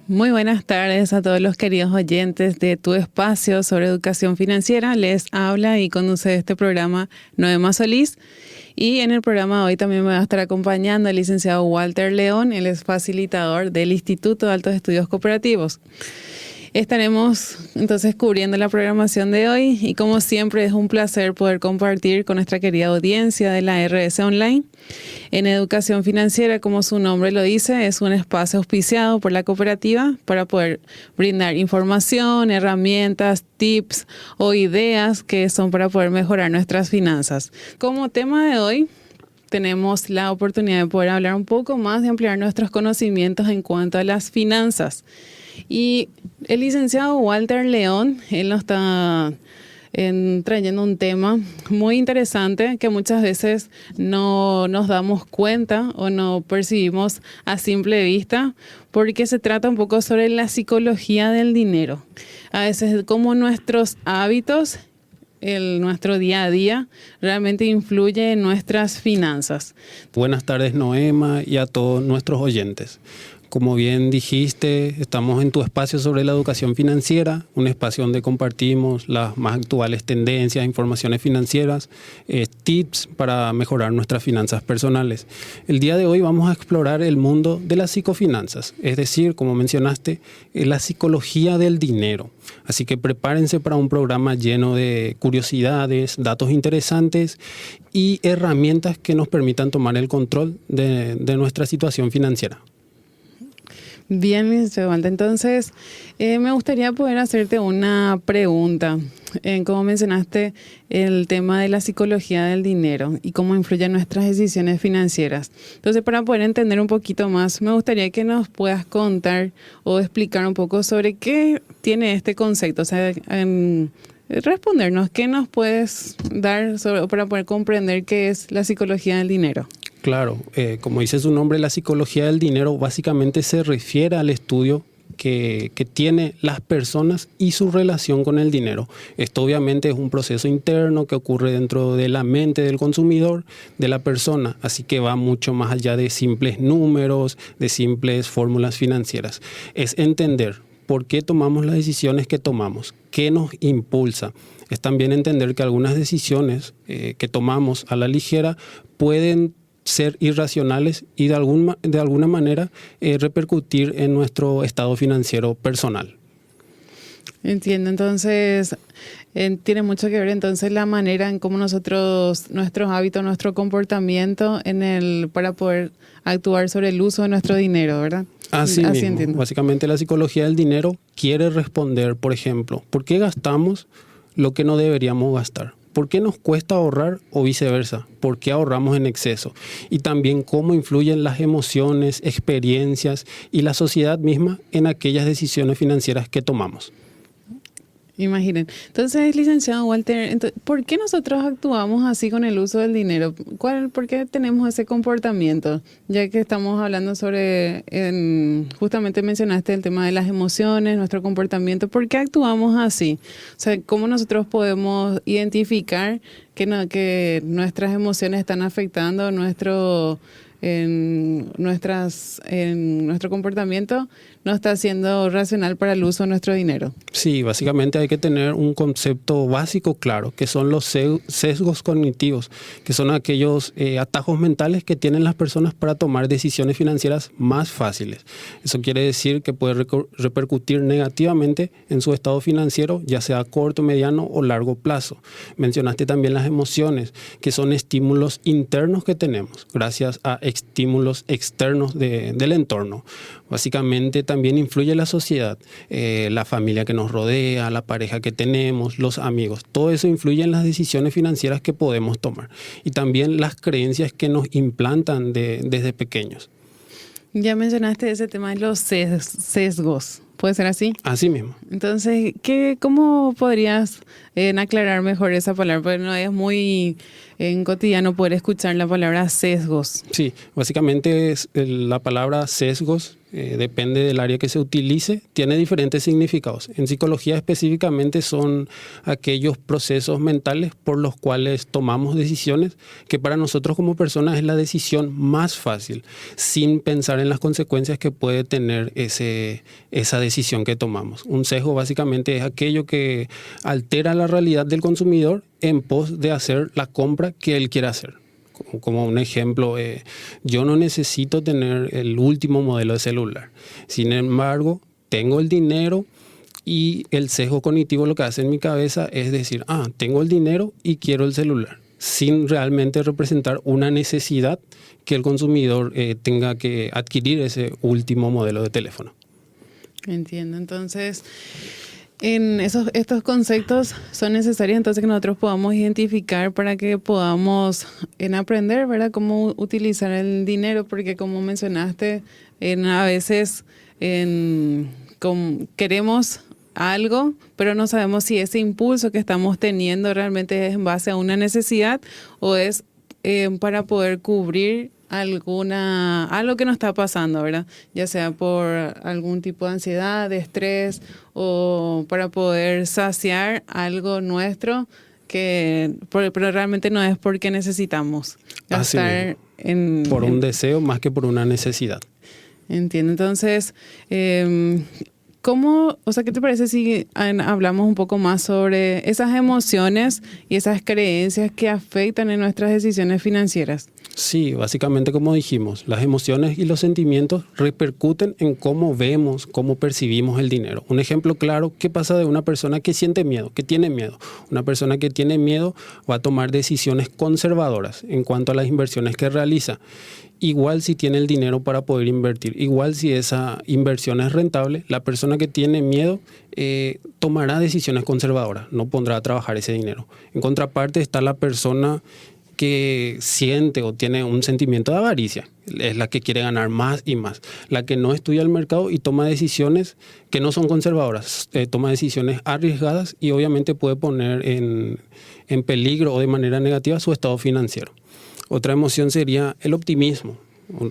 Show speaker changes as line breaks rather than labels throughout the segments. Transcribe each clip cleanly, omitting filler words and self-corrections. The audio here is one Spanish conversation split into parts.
Muy buenas tardes a todos los queridos oyentes de tu espacio sobre educación financiera. Les habla y conduce este programa Noema Solís. Y en el programa hoy también me va a estar acompañando el licenciado Walter León. Él es facilitador del Instituto de Altos Estudios Cooperativos. Estaremos entonces cubriendo la programación de hoy y como siempre es un placer poder compartir con nuestra querida audiencia de la RS Online. En Educación Financiera, como su nombre lo dice, es un espacio auspiciado por la cooperativa para poder brindar información, herramientas, tips o ideas que son para poder mejorar nuestras finanzas. Como tema de hoy, tenemos la oportunidad de poder hablar un poco más, de ampliar nuestros conocimientos en cuanto a las finanzas. Y el licenciado Walter León, él nos está trayendo un tema muy interesante que muchas veces no nos damos cuenta o no percibimos a simple vista, porque se trata un poco sobre la psicología del dinero. A veces cómo nuestros hábitos, nuestro día a día, realmente influye en nuestras finanzas.
Buenas tardes, Noema, y a todos nuestros oyentes. Como bien dijiste, estamos en tu espacio sobre la educación financiera, un espacio donde compartimos las más actuales tendencias, informaciones financieras, tips para mejorar nuestras finanzas personales. El día de hoy vamos a explorar el mundo de las psicofinanzas, es decir, como mencionaste, la psicología del dinero. Así que prepárense para un programa lleno de curiosidades, datos interesantes y herramientas que nos permitan tomar el control de nuestra situación financiera.
Bien, licenciado Walter. Entonces, me gustaría poder hacerte una pregunta. Como mencionaste, el tema de la psicología del dinero y cómo influye en nuestras decisiones financieras. Entonces, para poder entender un poquito más, me gustaría que nos puedas contar o explicar un poco sobre qué tiene este concepto. O sea, respondernos, ¿qué nos puedes dar para poder comprender qué es la psicología del dinero?
Claro, como dice su nombre, la psicología del dinero básicamente se refiere al estudio que tiene las personas y su relación con el dinero. Esto obviamente es un proceso interno que ocurre dentro de la mente del consumidor, de la persona, así que va mucho más allá de simples números, de simples fórmulas financieras. Es entender por qué tomamos las decisiones que tomamos, qué nos impulsa. Es también entender que algunas decisiones que tomamos a la ligera pueden ser irracionales y de alguna manera repercutir en nuestro estado financiero personal.
Entiendo, entonces tiene mucho que ver entonces la manera en cómo nuestros hábitos, nuestro comportamiento para poder actuar sobre el uso de nuestro dinero, ¿verdad?
Así mismo.
Entiendo.
Básicamente la psicología del dinero quiere responder, por ejemplo, ¿por qué gastamos lo que no deberíamos gastar? ¿Por qué nos cuesta ahorrar o viceversa? ¿Por qué ahorramos en exceso? Y también cómo influyen las emociones, experiencias y la sociedad misma en aquellas decisiones financieras que tomamos.
Imaginen. Entonces, licenciado Walter, ¿por qué nosotros actuamos así con el uso del dinero? ¿Por qué tenemos ese comportamiento? Ya que estamos hablando sobre, justamente mencionaste el tema de las emociones, nuestro comportamiento. ¿Por qué actuamos así? O sea, ¿cómo nosotros podemos identificar que nuestras emociones están afectando nuestro comportamiento no está siendo racional para el uso de nuestro dinero?
Sí, básicamente hay que tener un concepto básico claro, que son los sesgos cognitivos, que son aquellos atajos mentales que tienen las personas para tomar decisiones financieras más fáciles. Eso quiere decir que puede repercutir negativamente en su estado financiero, ya sea a corto, mediano o largo plazo. Mencionaste también las emociones, que son estímulos internos que tenemos, gracias a estímulos externos del entorno. Básicamente también influye la sociedad, la familia que nos rodea, la pareja que tenemos, los amigos. Todo eso influye en las decisiones financieras que podemos tomar. Y también las creencias que nos implantan desde pequeños.
Ya mencionaste ese tema de los sesgos. ¿Puede ser así?
Así mismo.
Entonces, ¿cómo podrías aclarar mejor esa palabra? Porque no es muy en cotidiano poder escuchar la palabra sesgos.
Sí, básicamente la palabra sesgos depende del área que se utilice, tiene diferentes significados. En psicología específicamente son aquellos procesos mentales por los cuales tomamos decisiones que para nosotros como personas es la decisión más fácil, sin pensar en las consecuencias que puede tener esa decisión que tomamos. Un sesgo básicamente es aquello que altera la realidad del consumidor en pos de hacer la compra que él quiere hacer. Como un ejemplo, yo no necesito tener el último modelo de celular. Sin embargo, tengo el dinero y el sesgo cognitivo lo que hace en mi cabeza es decir, tengo el dinero y quiero el celular, sin realmente representar una necesidad que el consumidor tenga que adquirir ese último modelo de teléfono.
Entiendo. Entonces, estos conceptos son necesarios entonces que nosotros podamos identificar para que podamos aprender, ¿verdad?, cómo utilizar el dinero, porque como mencionaste, a veces queremos algo, pero no sabemos si ese impulso que estamos teniendo realmente es en base a una necesidad o es para poder cubrir algo que nos está pasando, ¿verdad? Ya sea por algún tipo de ansiedad, de estrés o para poder saciar algo nuestro pero realmente no es porque necesitamos gastar
por un deseo más que por una necesidad.
Entiendo. Entonces, ¿qué te parece si hablamos un poco más sobre esas emociones y esas creencias que afectan en nuestras decisiones financieras?
Sí, básicamente como dijimos, las emociones y los sentimientos repercuten en cómo vemos, cómo percibimos el dinero. Un ejemplo claro, ¿qué pasa de una persona que siente miedo, que tiene miedo? Una persona que tiene miedo va a tomar decisiones conservadoras en cuanto a las inversiones que realiza. Igual si tiene el dinero para poder invertir, igual si esa inversión es rentable, la persona que tiene miedo tomará decisiones conservadoras, no pondrá a trabajar ese dinero. En contraparte está la persona que siente o tiene un sentimiento de avaricia, es la que quiere ganar más y más, la que no estudia el mercado y toma decisiones que no son conservadoras, toma decisiones arriesgadas y obviamente puede poner en peligro o de manera negativa su estado financiero. Otra emoción sería el optimismo,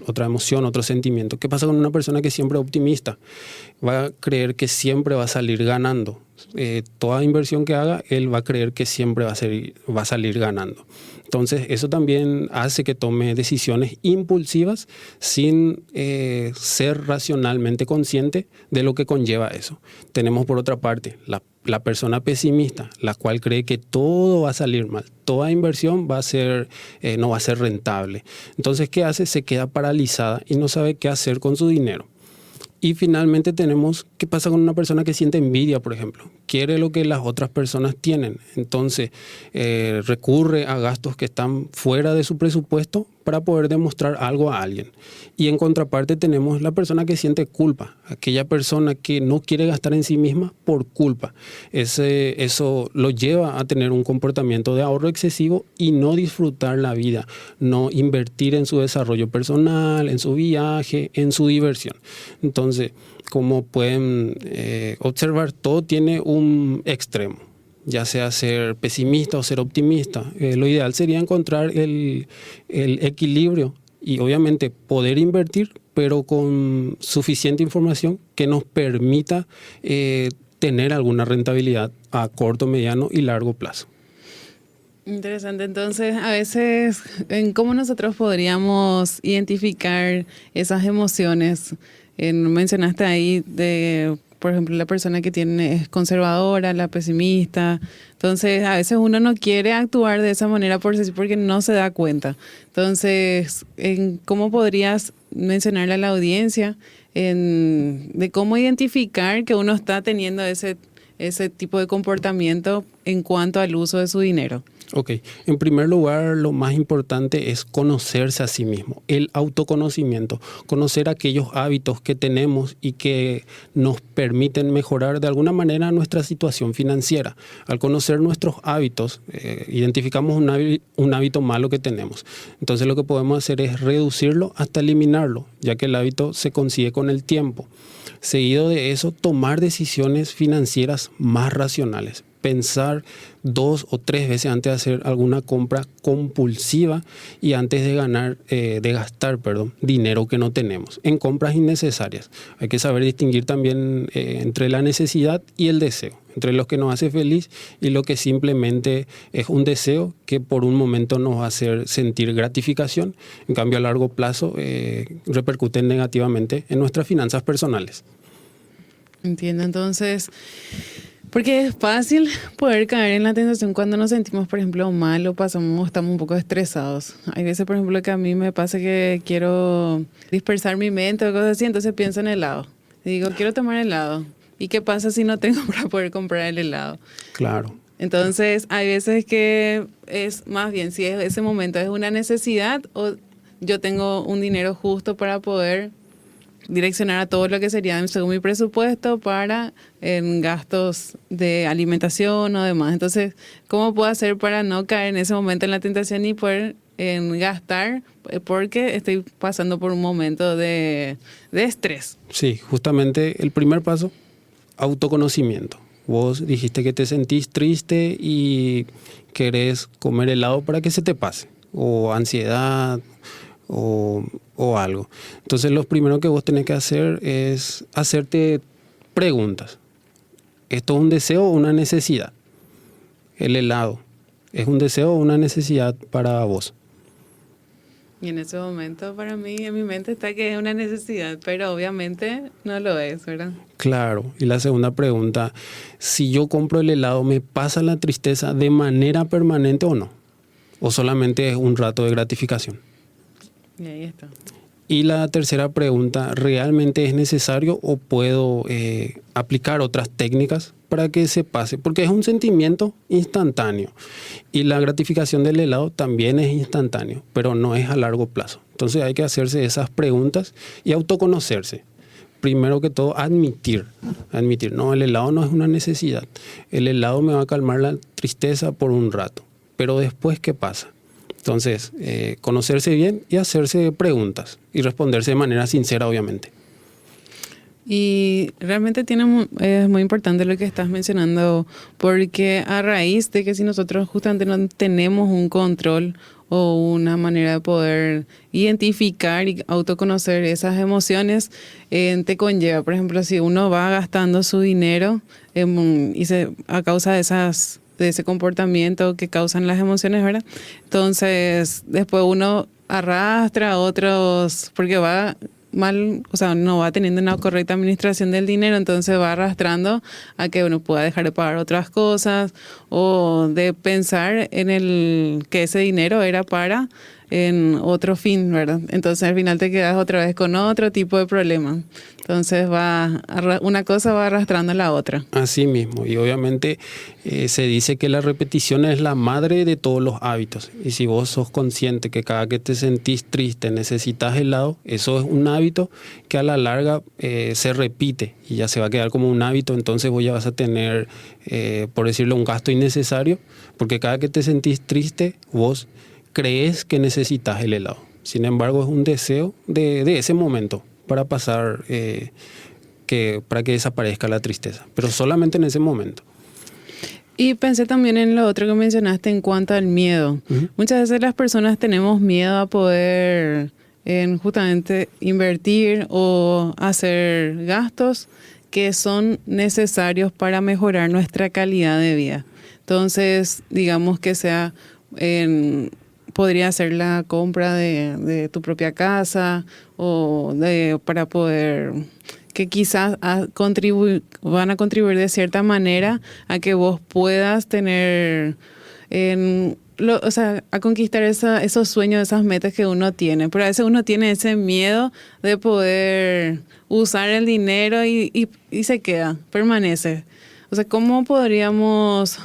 otra emoción, otro sentimiento. ¿Qué pasa con una persona que siempre es optimista? Va a creer que siempre va a salir ganando. Toda inversión que haga, él va a creer que siempre va a salir ganando. Entonces, eso también hace que tome decisiones impulsivas sin ser racionalmente consciente de lo que conlleva eso. Tenemos por otra parte la persona pesimista, la cual cree que todo va a salir mal, toda inversión no va a ser rentable. Entonces, ¿qué hace? Se queda paralizada y no sabe qué hacer con su dinero. Y finalmente tenemos, ¿qué pasa con una persona que siente envidia, por ejemplo? Quiere lo que las otras personas tienen. Entonces, recurre a gastos que están fuera de su presupuesto para poder demostrar algo a alguien. Y en contraparte tenemos la persona que siente culpa, aquella persona que no quiere gastar en sí misma por culpa. Eso lo lleva a tener un comportamiento de ahorro excesivo y no disfrutar la vida, no invertir en su desarrollo personal, en su viaje, en su diversión. Entonces, como pueden observar, todo tiene un extremo, ya sea ser pesimista o ser optimista. Lo ideal sería encontrar el equilibrio y obviamente poder invertir, pero con suficiente información que nos permita tener alguna rentabilidad a corto, mediano y largo plazo.
Interesante. Entonces, a veces, ¿cómo nosotros podríamos identificar esas emociones? Mencionaste ahí por ejemplo, la persona que es conservadora, la pesimista. Entonces, a veces uno no quiere actuar de esa manera porque no se da cuenta. Entonces, ¿cómo podrías mencionarle a la audiencia de cómo identificar que uno está teniendo ese tipo de comportamiento en cuanto al uso de su dinero?
Ok, en primer lugar, lo más importante es conocerse a sí mismo, el autoconocimiento, conocer aquellos hábitos que tenemos y que nos permiten mejorar de alguna manera nuestra situación financiera. Al conocer nuestros hábitos, identificamos un hábito malo que tenemos. Entonces lo que podemos hacer es reducirlo hasta eliminarlo, ya que el hábito se consigue con el tiempo. Seguido de eso, tomar decisiones financieras más racionales. pensar 2 o 3 veces antes de hacer alguna compra compulsiva y antes de gastar dinero que no tenemos en compras innecesarias. Hay que saber distinguir también entre la necesidad y el deseo, entre lo que nos hace feliz y lo que simplemente es un deseo que por un momento nos va a hacer sentir gratificación. En cambio, a largo plazo repercuten negativamente en nuestras finanzas personales.
Entiendo, entonces, porque es fácil poder caer en la tentación cuando nos sentimos, por ejemplo, mal o estamos un poco estresados. Hay veces, por ejemplo, que a mí me pasa que quiero dispersar mi mente o cosas así, entonces pienso en helado. Y digo, quiero tomar helado. ¿Y qué pasa si no tengo para poder comprar el helado?
Claro.
Entonces, hay veces que es más bien, si ese momento es una necesidad o yo tengo un dinero justo para poder direccionar a todo lo que sería según mi presupuesto para gastos de alimentación o demás. Entonces, ¿cómo puedo hacer para no caer en ese momento en la tentación y poder gastar porque estoy pasando por un momento de estrés?
Sí, justamente el primer paso, autoconocimiento. Vos dijiste que te sentís triste y querés comer helado para que se te pase, o ansiedad, o algo. Entonces lo primero que vos tenés que hacer es hacerte preguntas. ¿Esto es un deseo o una necesidad? El helado, ¿es un deseo o una necesidad para vos?
Y en ese momento para mí, en mi mente está que es una necesidad, pero obviamente no lo es, ¿verdad?
Claro. Y la segunda pregunta, si yo compro el helado, ¿me pasa la tristeza de manera permanente o no? ¿O solamente es un rato de gratificación?
Y ahí está.
Y la tercera pregunta, ¿realmente es necesario o puedo aplicar otras técnicas para que se pase? Porque es un sentimiento instantáneo y la gratificación del helado también es instantáneo, pero no es a largo plazo. Entonces hay que hacerse esas preguntas y autoconocerse. Primero que todo, admitir, no, el helado no es una necesidad. El helado me va a calmar la tristeza por un rato, pero después, ¿qué pasa? Entonces, conocerse bien y hacerse preguntas y responderse de manera sincera, obviamente.
Y realmente es muy importante lo que estás mencionando, porque a raíz de que si nosotros justamente no tenemos un control o una manera de poder identificar y autoconocer esas emociones, te conlleva, por ejemplo, si uno va gastando su dinero a causa de ese comportamiento que causan las emociones, ¿verdad? Entonces, después uno arrastra a otros, porque va mal, o sea, no va teniendo una correcta administración del dinero, entonces va arrastrando a que uno pueda dejar de pagar otras cosas o de pensar en que ese dinero era para en otro fin, ¿verdad? Entonces al final te quedas otra vez con otro tipo de problema. Entonces una cosa va arrastrando a la otra.
Así mismo, y obviamente se dice que la repetición es la madre de todos los hábitos. Y si vos sos consciente que cada que te sentís triste necesitas helado, eso es un hábito que a la larga se repite y ya se va a quedar como un hábito. Entonces vos ya vas a tener, por decirlo, un gasto innecesario, porque cada que te sentís triste, vos crees que necesitas el helado. Sin embargo, es un deseo de ese momento para pasar, para que desaparezca la tristeza, pero solamente en ese momento.
Y pensé también en lo otro que mencionaste en cuanto al miedo. Uh-huh. Muchas veces las personas tenemos miedo a poder justamente invertir o hacer gastos que son necesarios para mejorar nuestra calidad de vida. Entonces, digamos que podría ser la compra de tu propia casa o para poder, que quizás van a contribuir de cierta manera a que vos puedas tener, a conquistar esos sueños, esas metas que uno tiene. Pero a veces uno tiene ese miedo de poder usar el dinero y se queda, permanece. O sea, ¿cómo podríamos,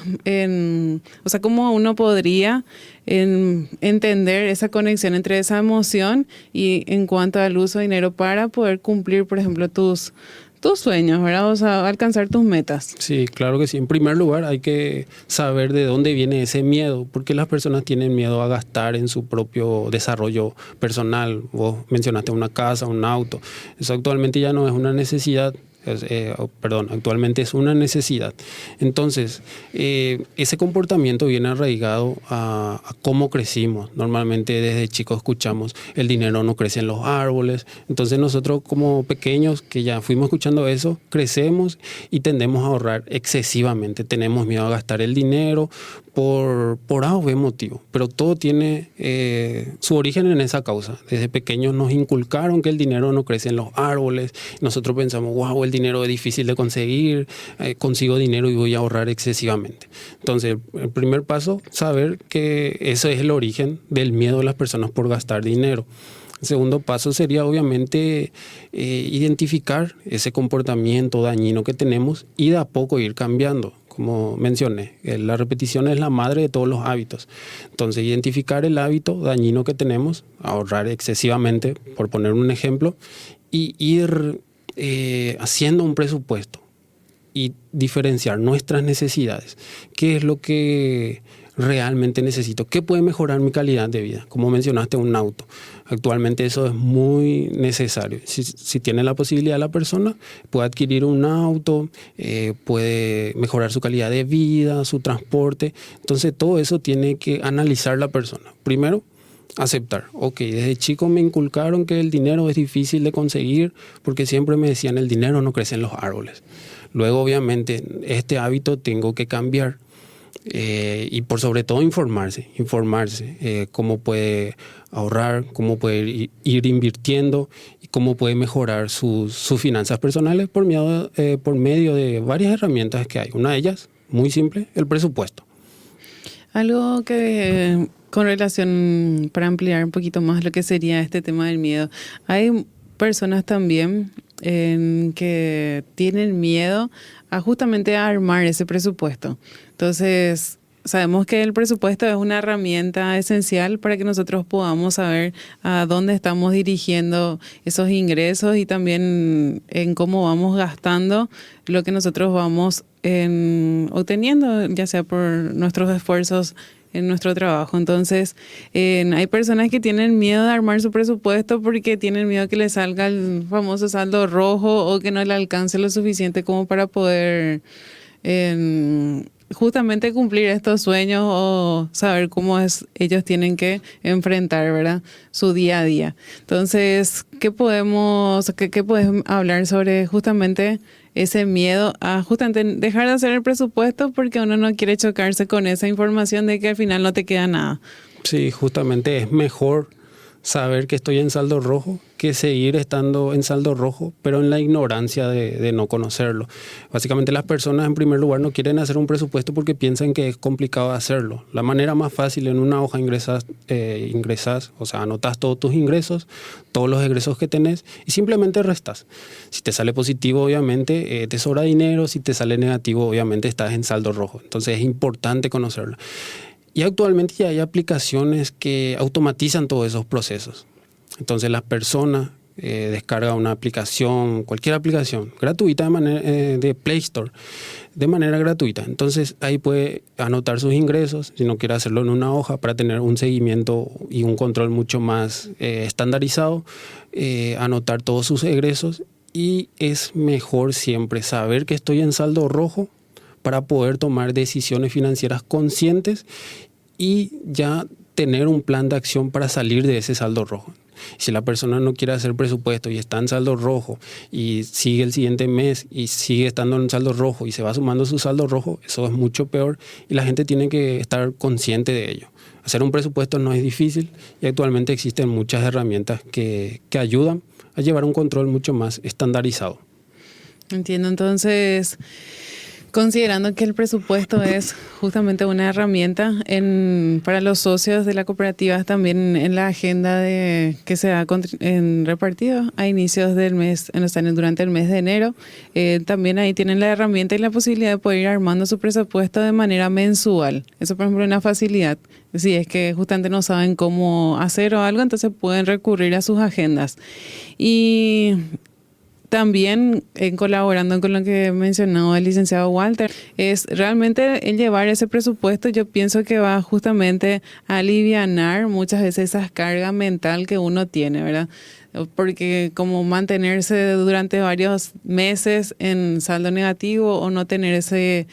cómo uno podría entender esa conexión entre esa emoción y en cuanto al uso de dinero para poder cumplir, por ejemplo, tus sueños, ¿verdad? O sea, alcanzar tus metas.
Sí, claro que sí. En primer lugar, hay que saber de dónde viene ese miedo, porque las personas tienen miedo a gastar en su propio desarrollo personal. Vos mencionaste una casa, un auto. Eso actualmente ya no es una necesidad. Actualmente es una necesidad. Entonces, ese comportamiento viene arraigado a cómo crecimos. Normalmente desde chicos escuchamos, el dinero no crece en los árboles. Entonces nosotros como pequeños que ya fuimos escuchando eso, crecemos y tendemos a ahorrar excesivamente. Tenemos miedo a gastar el dinero por A o B motivo. Pero todo tiene su origen en esa causa. Desde pequeños nos inculcaron que el dinero no crece en los árboles. Nosotros pensamos, wow, el dinero es difícil de conseguir, consigo dinero y voy a ahorrar excesivamente. Entonces, el primer paso, saber que ese es el origen del miedo de las personas por gastar dinero. El segundo paso sería, obviamente, identificar ese comportamiento dañino que tenemos y de a poco ir cambiando. Como mencioné, la repetición es la madre de todos los hábitos. Entonces, identificar el hábito dañino que tenemos, ahorrar excesivamente, por poner un ejemplo, y ir haciendo un presupuesto y diferenciar nuestras necesidades. ¿Qué es lo que realmente necesito? ¿Qué puede mejorar mi calidad de vida? Como mencionaste, un auto. Actualmente eso es muy necesario. Si tiene la posibilidad la persona, puede adquirir un auto, puede mejorar su calidad de vida, su transporte. Entonces todo eso tiene que analizar la persona. Primero, aceptar. Ok, desde chico me inculcaron que el dinero es difícil de conseguir porque siempre me decían el dinero no crece en los árboles. Luego, obviamente, este hábito tengo que cambiar. Y por sobre todo informarse cómo puede ahorrar, cómo puede ir invirtiendo y cómo puede mejorar sus finanzas personales por medio de varias herramientas que hay. Una de ellas, muy simple, el presupuesto.
Algo que con relación, para ampliar un poquito más lo que sería este tema del miedo, hay personas también que tienen miedo a justamente armar ese presupuesto. Entonces, sabemos que el presupuesto es una herramienta esencial para que nosotros podamos saber a dónde estamos dirigiendo esos ingresos y también en cómo vamos gastando lo que nosotros vamos obteniendo, ya sea por nuestros esfuerzos en nuestro trabajo. Entonces, hay personas que tienen miedo de armar su presupuesto porque tienen miedo que le salga el famoso saldo rojo o que no le alcance lo suficiente como para poder justamente cumplir estos sueños o saber cómo ellos tienen que enfrentar, ¿verdad?, su día a día. Entonces, ¿qué podemos hablar sobre justamente ese miedo a justamente dejar de hacer el presupuesto porque uno no quiere chocarse con esa información de que al final no te queda nada?
Sí, justamente es mejor saber que estoy en saldo rojo que seguir estando en saldo rojo, pero en la ignorancia de no conocerlo. Básicamente las personas en primer lugar no quieren hacer un presupuesto porque piensan que es complicado hacerlo. La manera más fácil, en una hoja ingresas, o sea, anotas todos tus ingresos, todos los egresos que tenés y simplemente restas. Si te sale positivo, obviamente te sobra dinero. Si te sale negativo, obviamente estás en saldo rojo. Entonces es importante conocerlo. Y actualmente ya hay aplicaciones que automatizan todos esos procesos. Entonces la persona descarga una aplicación, cualquier aplicación, gratuita de Play Store, de manera gratuita. Entonces ahí puede anotar sus ingresos, si no quiere hacerlo en una hoja, para tener un seguimiento y un control mucho más estandarizado, anotar todos sus egresos. Y es mejor siempre saber que estoy en saldo rojo para poder tomar decisiones financieras conscientes y ya tener un plan de acción para salir de ese saldo rojo. Si la persona no quiere hacer presupuesto y está en saldo rojo y sigue el siguiente mes y sigue estando en saldo rojo y se va sumando su saldo rojo, eso es mucho peor y la gente tiene que estar consciente de ello. Hacer un presupuesto no es difícil y actualmente existen muchas herramientas que ayudan a llevar un control mucho más estandarizado.
Entiendo. Entonces, considerando que el presupuesto es justamente una herramienta para los socios de la cooperativa, también en la agenda que se ha repartido a inicios del mes, durante el mes de enero, también ahí tienen la herramienta y la posibilidad de poder ir armando su presupuesto de manera mensual. Eso, por ejemplo, es una facilidad. Si es que justamente no saben cómo hacer o algo, entonces pueden recurrir a sus agendas. Y también, colaborando con lo que mencionó el licenciado Walter, es realmente el llevar ese presupuesto. Yo pienso que va justamente a alivianar muchas veces esa carga mental que uno tiene, ¿verdad? porque como mantenerse durante varios meses en saldo negativo o no tener ese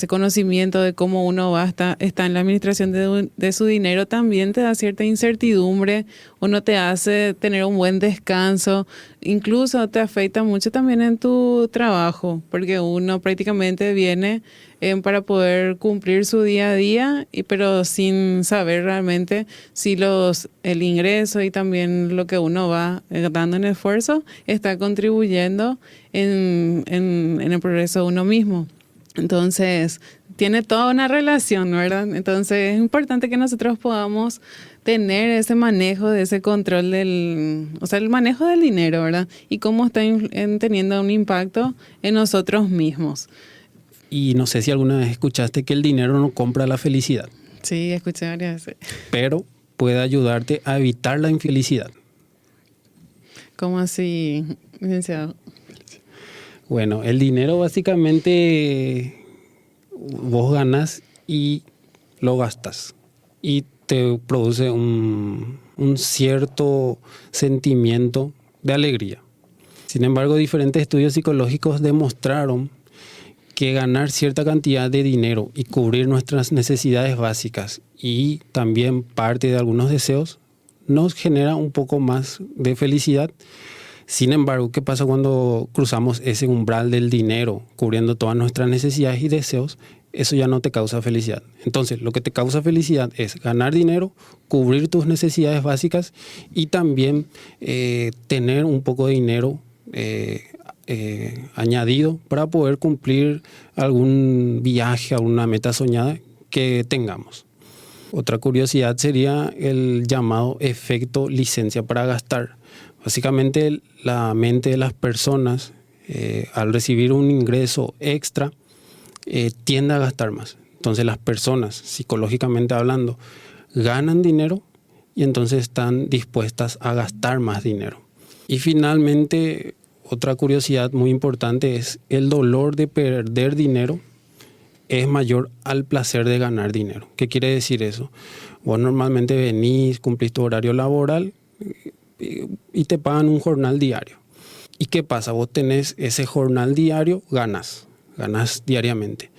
conocimiento de cómo uno está en la administración de su dinero también te da cierta incertidumbre o no te hace tener un buen descanso. Incluso te afecta mucho también en tu trabajo, porque uno prácticamente viene para poder cumplir su día a día, pero sin saber realmente si el ingreso y también lo que uno va dando en esfuerzo está contribuyendo en el progreso de uno mismo. Entonces, tiene toda una relación, ¿verdad? Entonces, es importante que nosotros podamos tener ese manejo de ese control el manejo del dinero, ¿verdad? Y cómo está teniendo un impacto en nosotros mismos.
Y no sé si alguna vez escuchaste que el dinero no compra la felicidad.
Sí, escuché varias veces.
Pero puede ayudarte a evitar la infelicidad.
¿Cómo así, licenciado?
Bueno, el dinero básicamente vos ganas y lo gastas. Y te produce un cierto sentimiento de alegría. Sin embargo, diferentes estudios psicológicos demostraron que ganar cierta cantidad de dinero y cubrir nuestras necesidades básicas y también parte de algunos deseos nos genera un poco más de felicidad. Sin embargo, ¿qué pasa cuando cruzamos ese umbral del dinero, cubriendo todas nuestras necesidades y deseos? Eso ya no te causa felicidad. Entonces, lo que te causa felicidad es ganar dinero, cubrir tus necesidades básicas y también tener un poco de dinero añadido para poder cumplir algún viaje, alguna meta soñada que tengamos. Otra curiosidad sería el llamado efecto licencia para gastar. Básicamente la mente de las personas al recibir un ingreso extra tiende a gastar más. Entonces las personas, psicológicamente hablando, ganan dinero y entonces están dispuestas a gastar más dinero. Y finalmente, otra curiosidad muy importante es el dolor de perder dinero es mayor al placer de ganar dinero. ¿Qué quiere decir eso? Vos normalmente venís, cumplís tu horario laboral y te pagan un jornal diario. ¿Y qué pasa? Vos tenés ese jornal diario, ganas diariamente.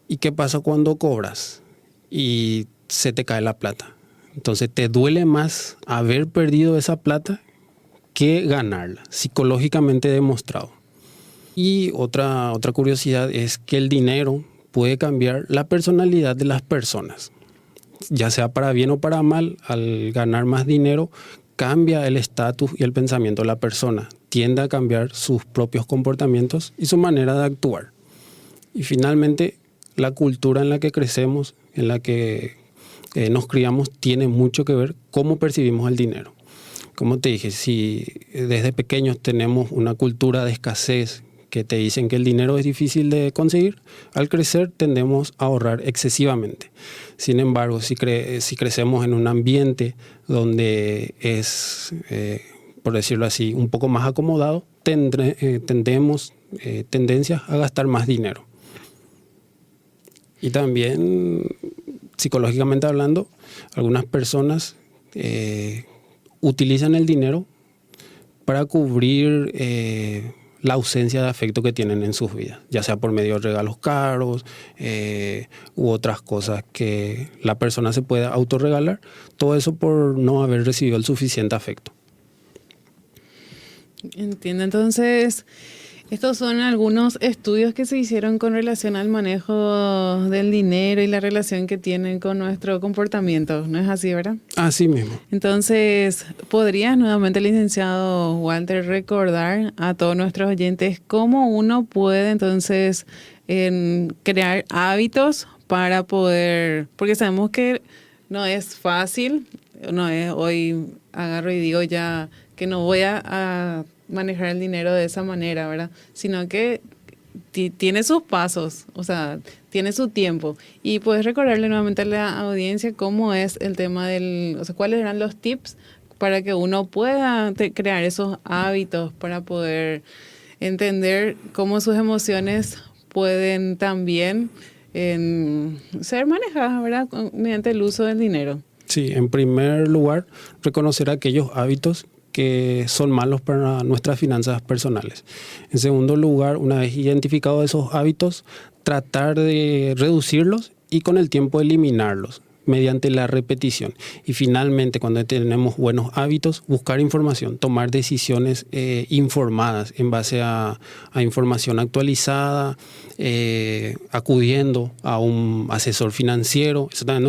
¿Y qué pasa cuando cobras y se te cae la plata? Entonces te duele más haber perdido esa plata que ganarla, psicológicamente demostrado. Y otra curiosidad es que el dinero puede cambiar la personalidad de las personas, ya sea para bien o para mal. Al ganar más dinero cambia el estatus y el pensamiento de la persona, tiende a cambiar sus propios comportamientos y su manera de actuar. Y finalmente, la cultura en la que crecemos, en la que nos criamos, tiene mucho que ver cómo percibimos el dinero. Como te dije, si desde pequeños tenemos una cultura de escasez que te dicen que el dinero es difícil de conseguir, al crecer tendemos a ahorrar excesivamente. Sin embargo, si crecemos en un ambiente donde es, por decirlo así, un poco más acomodado, tendemos tendencias a gastar más dinero. Y también, psicológicamente hablando, algunas personas utilizan el dinero para cubrir la ausencia de afecto que tienen en sus vidas, ya sea por medio de regalos caros u otras cosas que la persona se puede autorregalar, todo eso por no haber recibido el suficiente afecto.
Entiendo. Entonces, estos son algunos estudios que se hicieron con relación al manejo del dinero y la relación que tienen con nuestro comportamiento. ¿No es así, verdad?
Así mismo.
Entonces, ¿podrías nuevamente, licenciado Walter, recordar a todos nuestros oyentes cómo uno puede entonces crear hábitos para poder, porque sabemos que no es fácil, no es hoy agarro y digo ya que no voy a manejar el dinero de esa manera, ¿verdad? Sino que tiene sus pasos, o sea, tiene su tiempo. Y puedes recordarle nuevamente a la audiencia cómo es el tema o sea, cuáles eran los tips para que uno pueda crear esos hábitos para poder entender cómo sus emociones pueden también ser manejadas, ¿verdad? Mediante el uso del dinero.
Sí, en primer lugar, reconocer aquellos hábitos que son malos para nuestras finanzas personales. En segundo lugar, una vez identificados esos hábitos, tratar de reducirlos y con el tiempo eliminarlos mediante la repetición. Y finalmente, cuando tenemos buenos hábitos, buscar información, tomar decisiones informadas en base a información actualizada, acudiendo a un asesor financiero. Eso también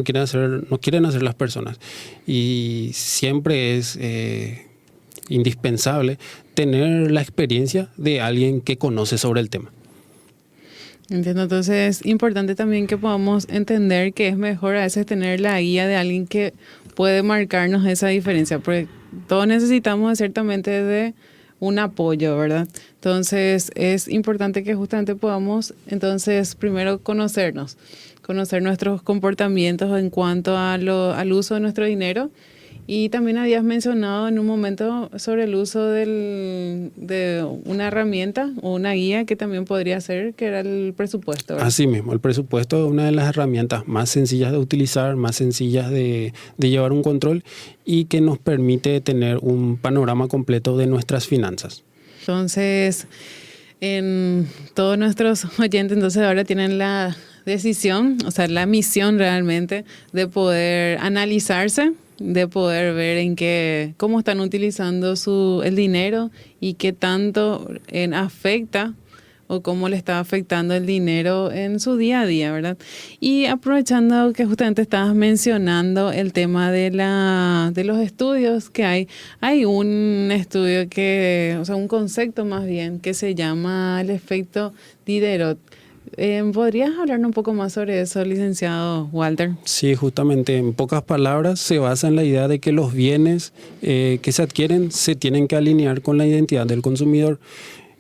no quieren hacer las personas. Y siempre es indispensable tener la experiencia de alguien que conoce sobre el tema.
Entiendo, entonces es importante también que podamos entender que es mejor a veces tener la guía de alguien que puede marcarnos esa diferencia, porque todos necesitamos ciertamente de un apoyo, ¿verdad? Entonces es importante que justamente podamos, entonces, primero conocer nuestros comportamientos en cuanto a al uso de nuestro dinero. Y también habías mencionado en un momento sobre el uso de una herramienta o una guía que también podría ser, que era el presupuesto, ¿verdad?
Así mismo, el presupuesto es una de las herramientas más sencillas de utilizar, más sencillas de llevar un control y que nos permite tener un panorama completo de nuestras finanzas.
Entonces, en todos nuestros oyentes entonces ahora tienen la decisión, o sea, la misión realmente de poder analizarse, de poder ver cómo están utilizando el dinero y qué tanto afecta o cómo le está afectando el dinero en su día a día, ¿verdad? Y aprovechando que justamente estabas mencionando el tema de los estudios que hay un estudio o sea, un concepto más bien que se llama el efecto Diderot. ¿Podrías hablarnos un poco más sobre eso, licenciado Walter?
Sí, justamente, en pocas palabras, se basa en la idea de que los bienes que se adquieren se tienen que alinear con la identidad del consumidor.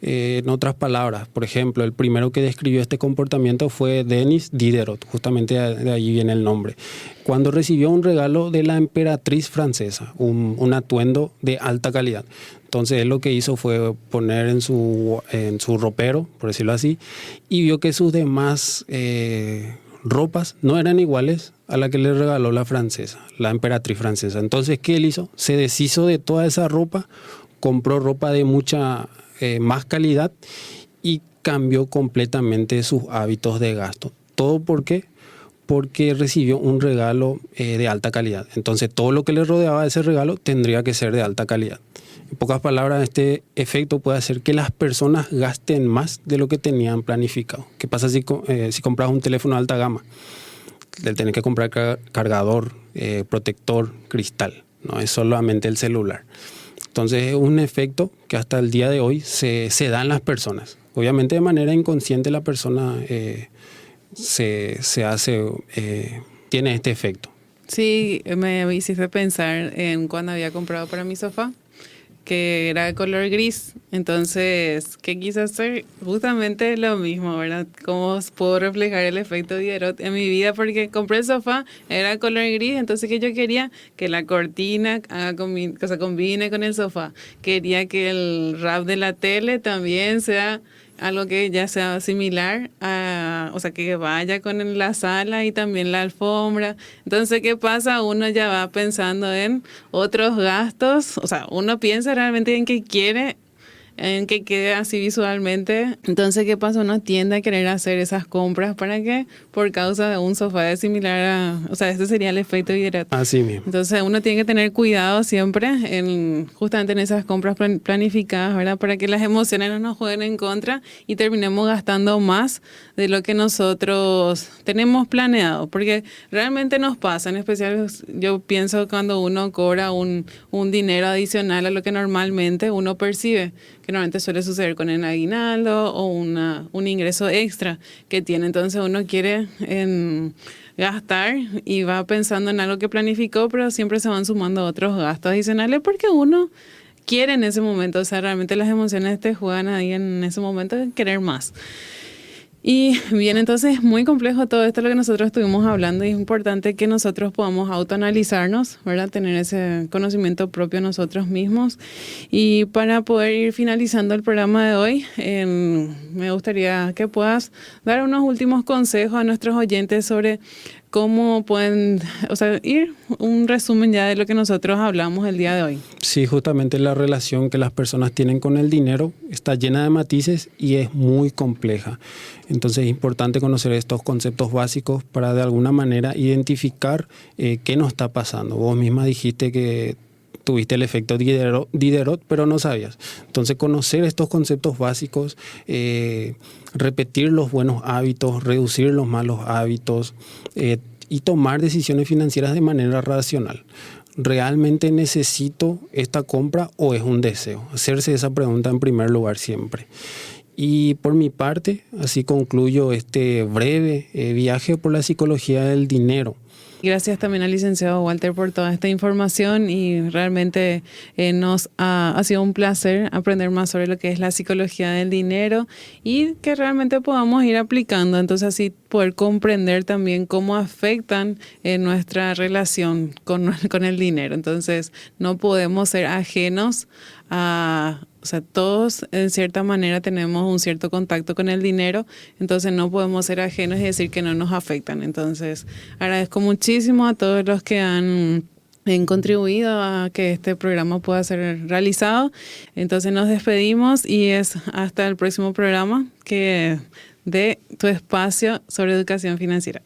En otras palabras, por ejemplo, el primero que describió este comportamiento fue Denis Diderot, justamente de ahí viene el nombre, cuando recibió un regalo de la emperatriz francesa, un atuendo de alta calidad. Entonces él lo que hizo fue poner en su ropero, por decirlo así, y vio que sus demás ropas no eran iguales a la que le regaló la francesa, la emperatriz francesa. Entonces, ¿qué él hizo? Se deshizo de toda esa ropa, compró ropa de mucha más calidad y cambió completamente sus hábitos de gasto. ¿Todo por qué? Porque recibió un regalo de alta calidad. Entonces, todo lo que le rodeaba de ese regalo tendría que ser de alta calidad. En pocas palabras, este efecto puede hacer que las personas gasten más de lo que tenían planificado. ¿Qué pasa si compras un teléfono de alta gama? Le tenés que comprar cargador, protector, cristal. No es solamente el celular. Entonces es un efecto que hasta el día de hoy se da en las personas. Obviamente de manera inconsciente la persona tiene este efecto.
Sí, me hiciste pensar en cuando había comprado para mi sofá, que era de color gris. Entonces, ¿qué quise hacer? Justamente lo mismo, ¿verdad? ¿Cómo puedo reflejar el efecto Diderot en mi vida? Porque compré el sofá, era de color gris, entonces que yo quería que la cortina combine con el sofá. Quería que el wrap de la tele también sea algo que ya sea similar o sea, que vaya con la sala y también la alfombra. Entonces, ¿qué pasa? Uno ya va pensando en otros gastos, o sea, uno piensa realmente en que quiere, en que quede así visualmente. Entonces, ¿qué pasa? Uno tiende a querer hacer esas compras para que, por causa de un sofá similar o sea, este sería el efecto Diderot.
Así mismo.
Entonces, uno tiene que tener cuidado siempre justamente en esas compras planificadas, ¿verdad? Para que las emociones no nos jueguen en contra y terminemos gastando más de lo que nosotros tenemos planeado. Porque realmente nos pasa, en especial yo pienso cuando uno cobra un dinero adicional a lo que normalmente uno percibe, que normalmente suele suceder con el aguinaldo o un ingreso extra que tiene. Entonces uno quiere gastar y va pensando en algo que planificó, pero siempre se van sumando otros gastos adicionales porque uno quiere en ese momento. O sea, realmente las emociones te juegan ahí en ese momento de querer más. Y bien, entonces es muy complejo todo esto lo que nosotros estuvimos hablando y es importante que nosotros podamos autoanalizarnos, ¿verdad? Tener ese conocimiento propio nosotros mismos. Y para poder ir finalizando el programa de hoy, me gustaría que puedas dar unos últimos consejos a nuestros oyentes sobre ¿cómo pueden, ir un resumen ya de lo que nosotros hablamos el día de hoy?
Sí, justamente la relación que las personas tienen con el dinero está llena de matices y es muy compleja. Entonces es importante conocer estos conceptos básicos para de alguna manera identificar qué nos está pasando. Vos misma dijiste que tuviste el efecto Diderot, pero no sabías. Entonces, conocer estos conceptos básicos, repetir los buenos hábitos, reducir los malos hábitos y tomar decisiones financieras de manera racional. ¿Realmente necesito esta compra o es un deseo? Hacerse esa pregunta en primer lugar siempre. Y por mi parte, así concluyo este breve viaje por la psicología del dinero.
Gracias también al licenciado Walter por toda esta información y realmente nos ha sido un placer aprender más sobre lo que es la psicología del dinero y que realmente podamos ir aplicando, entonces así poder comprender también cómo afectan nuestra relación con el dinero. Entonces no podemos ser ajenos a... todos en cierta manera tenemos un cierto contacto con el dinero, entonces no podemos ser ajenos y decir que no nos afectan. Entonces agradezco muchísimo a todos los que han contribuido a que este programa pueda ser realizado. Entonces nos despedimos y es hasta el próximo programa de tu espacio sobre educación financiera.